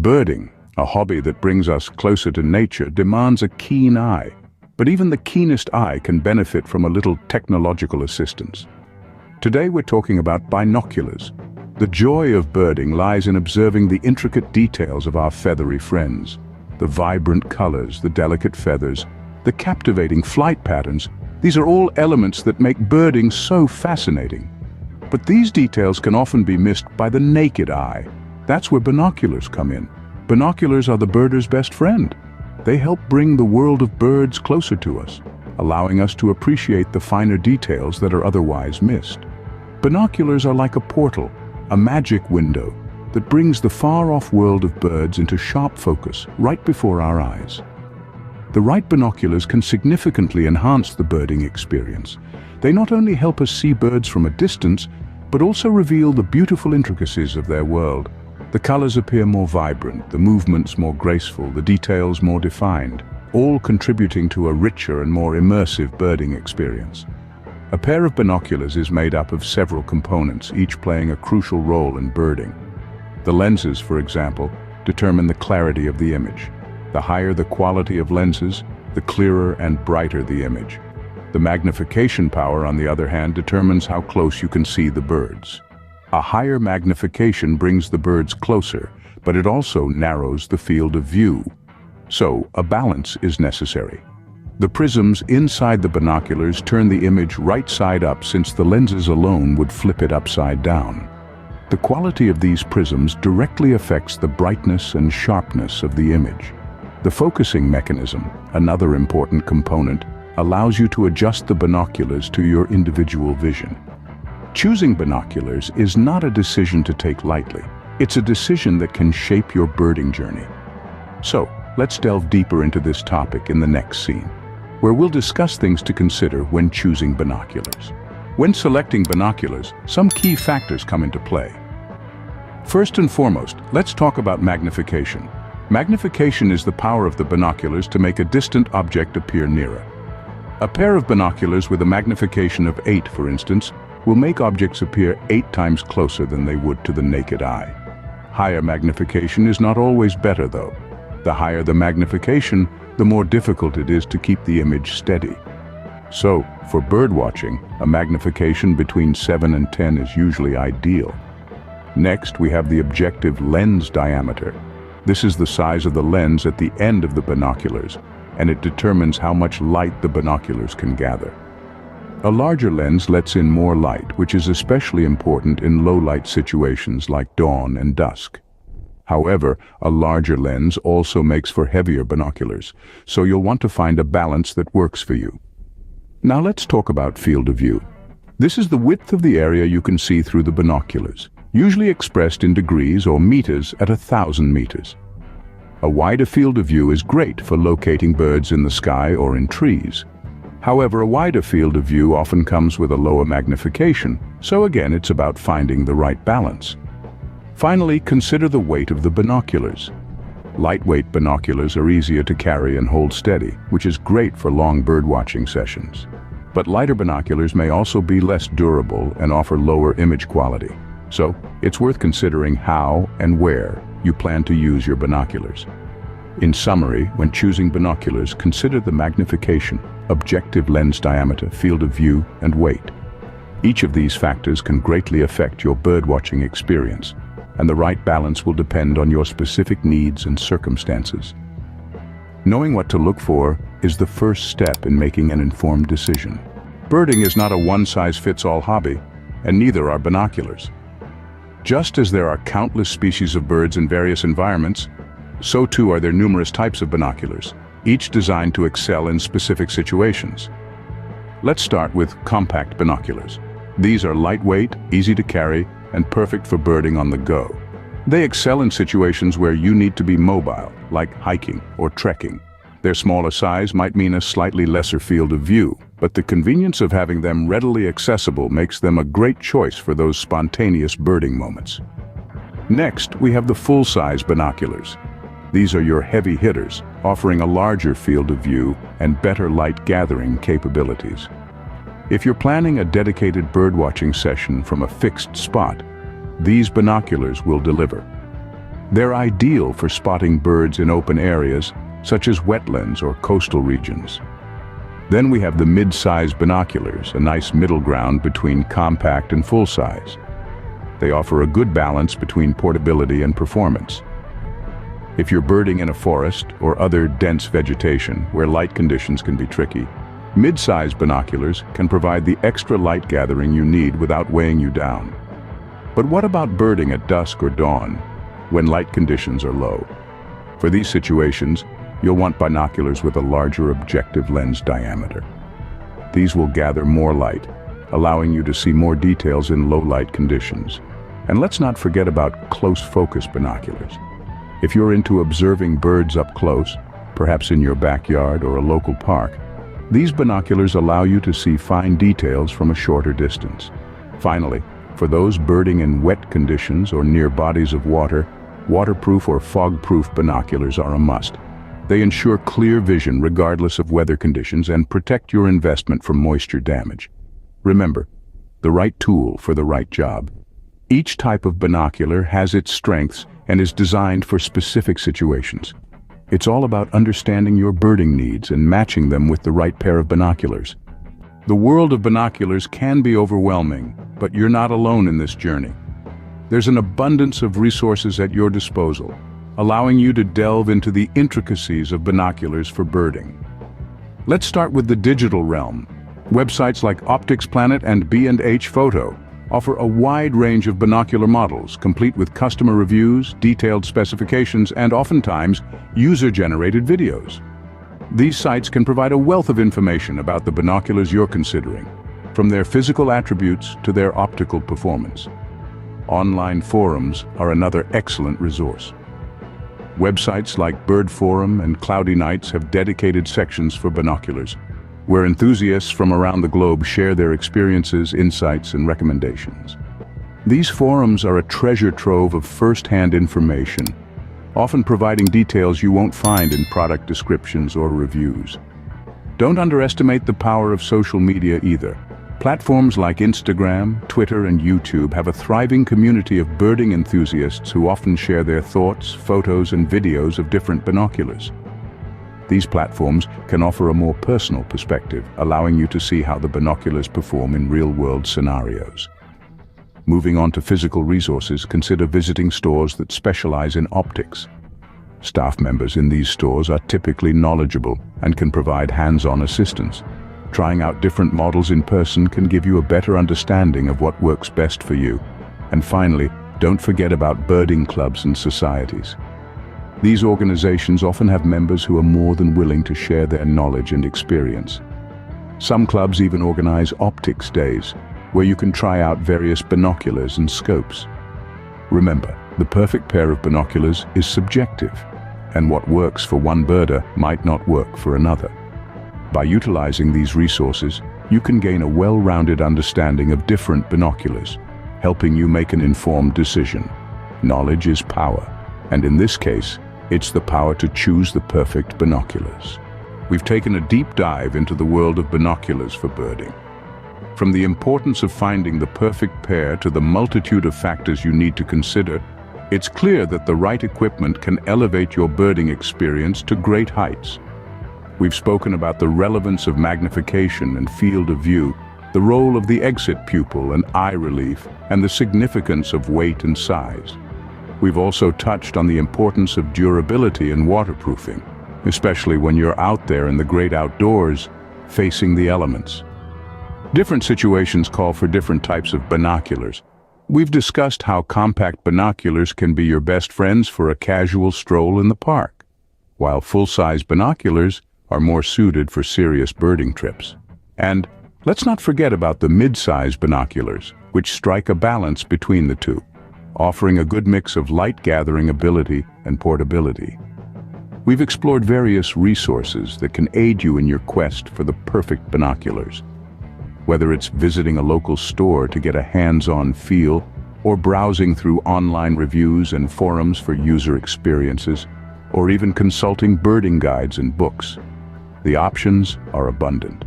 Birding, a hobby that brings us closer to nature, demands a keen eye. But even the keenest eye can benefit from a little technological assistance. Today we're talking about binoculars. The joy of birding lies in observing the intricate details of our feathery friends. The vibrant colors, the delicate feathers, the captivating flight patterns, these are all elements that make birding so fascinating. But these details can often be missed by the naked eye. That's where binoculars come in. Binoculars are the birder's best friend. They help bring the world of birds closer to us, allowing us to appreciate the finer details that are otherwise missed. Binoculars are like a portal, a magic window that brings the far-off world of birds into sharp focus right before our eyes. The right binoculars can significantly enhance the birding experience. They not only help us see birds from a distance, but also reveal the beautiful intricacies of their world. The colors appear more vibrant, the movements more graceful, the details more defined, all contributing to a richer and more immersive birding experience. A pair of binoculars is made up of several components, each playing a crucial role in birding. The lenses, for example, determine the clarity of the image. The higher the quality of lenses, the clearer and brighter the image. The magnification power, on the other hand, determines how close you can see the birds. A higher magnification brings the birds closer, but it also narrows the field of view. So, a balance is necessary. The prisms inside the binoculars turn the image right side up, since the lenses alone would flip it upside down. The quality of these prisms directly affects the brightness and sharpness of the image. The focusing mechanism, another important component, allows you to adjust the binoculars to your individual vision. Choosing binoculars is not a decision to take lightly. It's a decision that can shape your birding journey. So, let's delve deeper into this topic in the next scene, where we'll discuss things to consider when choosing binoculars. When selecting binoculars, some key factors come into play. First and foremost, let's talk about magnification. Magnification is the power of the binoculars to make a distant object appear nearer. A pair of binoculars with a magnification of 8, for instance, will make objects appear 8 times closer than they would to the naked eye. Higher magnification is not always better, though. The higher the magnification, the more difficult it is to keep the image steady. So, for birdwatching, a magnification between 7 and 10 is usually ideal. Next, we have the objective lens diameter. This is the size of the lens at the end of the binoculars, and it determines how much light the binoculars can gather. A larger lens lets in more light, which is especially important in low-light situations like dawn and dusk. However, a larger lens also makes for heavier binoculars, so you'll want to find a balance that works for you. Now let's talk about field of view. This is the width of the area you can see through the binoculars, usually expressed in degrees or meters at 1,000 meters. A wider field of view is great for locating birds in the sky or in trees. However, a wider field of view often comes with a lower magnification, so again it's about finding the right balance. Finally, consider the weight of the binoculars. Lightweight binoculars are easier to carry and hold steady, which is great for long birdwatching sessions. But lighter binoculars may also be less durable and offer lower image quality. So, it's worth considering how and where you plan to use your binoculars. In summary, when choosing binoculars, consider the magnification, objective lens diameter, field of view, and weight. Each of these factors can greatly affect your birdwatching experience, and the right balance will depend on your specific needs and circumstances. Knowing what to look for is the first step in making an informed decision. Birding is not a one-size-fits-all hobby, and neither are binoculars. Just as there are countless species of birds in various environments, so too are there numerous types of binoculars, each designed to excel in specific situations. Let's start with compact binoculars. These are lightweight, easy to carry, and perfect for birding on the go. They excel in situations where you need to be mobile, like hiking or trekking. Their smaller size might mean a slightly lesser field of view, but the convenience of having them readily accessible makes them a great choice for those spontaneous birding moments. Next, we have the full-size binoculars. These are your heavy hitters, offering a larger field of view and better light gathering capabilities. If you're planning a dedicated birdwatching session from a fixed spot, these binoculars will deliver. They're ideal for spotting birds in open areas, such as wetlands or coastal regions. Then we have the mid-size binoculars, a nice middle ground between compact and full-size. They offer a good balance between portability and performance. If you're birding in a forest or other dense vegetation where light conditions can be tricky, mid-size binoculars can provide the extra light gathering you need without weighing you down. But what about birding at dusk or dawn, when light conditions are low? For these situations, you'll want binoculars with a larger objective lens diameter. These will gather more light, allowing you to see more details in low light conditions. And let's not forget about close focus binoculars. If you're into observing birds up close, perhaps in your backyard or a local park, these binoculars allow you to see fine details from a shorter distance. Finally, for those birding in wet conditions or near bodies of water, waterproof or fog-proof binoculars are a must. They ensure clear vision regardless of weather conditions and protect your investment from moisture damage. Remember, the right tool for the right job. Each type of binocular has its strengths and is designed for specific situations. It's all about understanding your birding needs and matching them with the right pair of binoculars. The world of binoculars can be overwhelming, but you're not alone in this journey. There's an abundance of resources at your disposal, allowing you to delve into the intricacies of binoculars for birding. Let's start with the digital realm. Websites like Optics Planet and B&H Photo offer a wide range of binocular models, complete with customer reviews, detailed specifications, and oftentimes user-generated videos. These sites can provide a wealth of information about the binoculars you're considering, from their physical attributes to their optical performance. Online forums are another excellent resource. Websites like Bird Forum and Cloudy Nights have dedicated sections for binoculars, where enthusiasts from around the globe share their experiences, insights, and recommendations. These forums are a treasure trove of first-hand information, often providing details you won't find in product descriptions or reviews. Don't underestimate the power of social media either. Platforms like Instagram, Twitter, and YouTube have a thriving community of birding enthusiasts who often share their thoughts, photos, and videos of different binoculars. These platforms can offer a more personal perspective, allowing you to see how the binoculars perform in real-world scenarios. Moving on to physical resources, consider visiting stores that specialize in optics. Staff members in these stores are typically knowledgeable and can provide hands-on assistance. Trying out different models in person can give you a better understanding of what works best for you. And finally, don't forget about birding clubs and societies. These organizations often have members who are more than willing to share their knowledge and experience. Some clubs even organize optics days, where you can try out various binoculars and scopes. Remember, the perfect pair of binoculars is subjective, and what works for one birder might not work for another. By utilizing these resources, you can gain a well-rounded understanding of different binoculars, helping you make an informed decision. Knowledge is power, and in this case, it's the power to choose the perfect binoculars. We've taken a deep dive into the world of binoculars for birding. From the importance of finding the perfect pair to the multitude of factors you need to consider, it's clear that the right equipment can elevate your birding experience to great heights. We've spoken about the relevance of magnification and field of view, the role of the exit pupil and eye relief, and the significance of weight and size. We've also touched on the importance of durability and waterproofing, especially when you're out there in the great outdoors, facing the elements. Different situations call for different types of binoculars. We've discussed how compact binoculars can be your best friends for a casual stroll in the park, while full-size binoculars are more suited for serious birding trips. And let's not forget about the mid-size binoculars, which strike a balance between the two, offering a good mix of light-gathering ability and portability. We've explored various resources that can aid you in your quest for the perfect binoculars. Whether it's visiting a local store to get a hands-on feel, or browsing through online reviews and forums for user experiences, or even consulting birding guides and books, the options are abundant.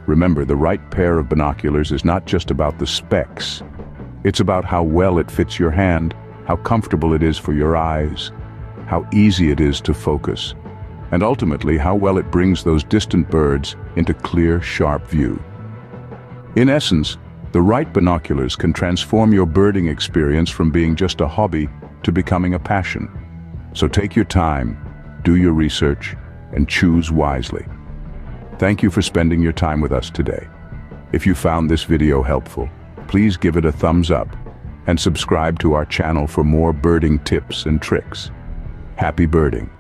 Remember, the right pair of binoculars is not just about the specs. It's about how well it fits your hand, how comfortable it is for your eyes, how easy it is to focus, and ultimately how well it brings those distant birds into clear, sharp view. In essence, the right binoculars can transform your birding experience from being just a hobby to becoming a passion. So take your time, do your research, and choose wisely. Thank you for spending your time with us today. If you found this video helpful, please give it a thumbs up and subscribe to our channel for more birding tips and tricks. Happy birding!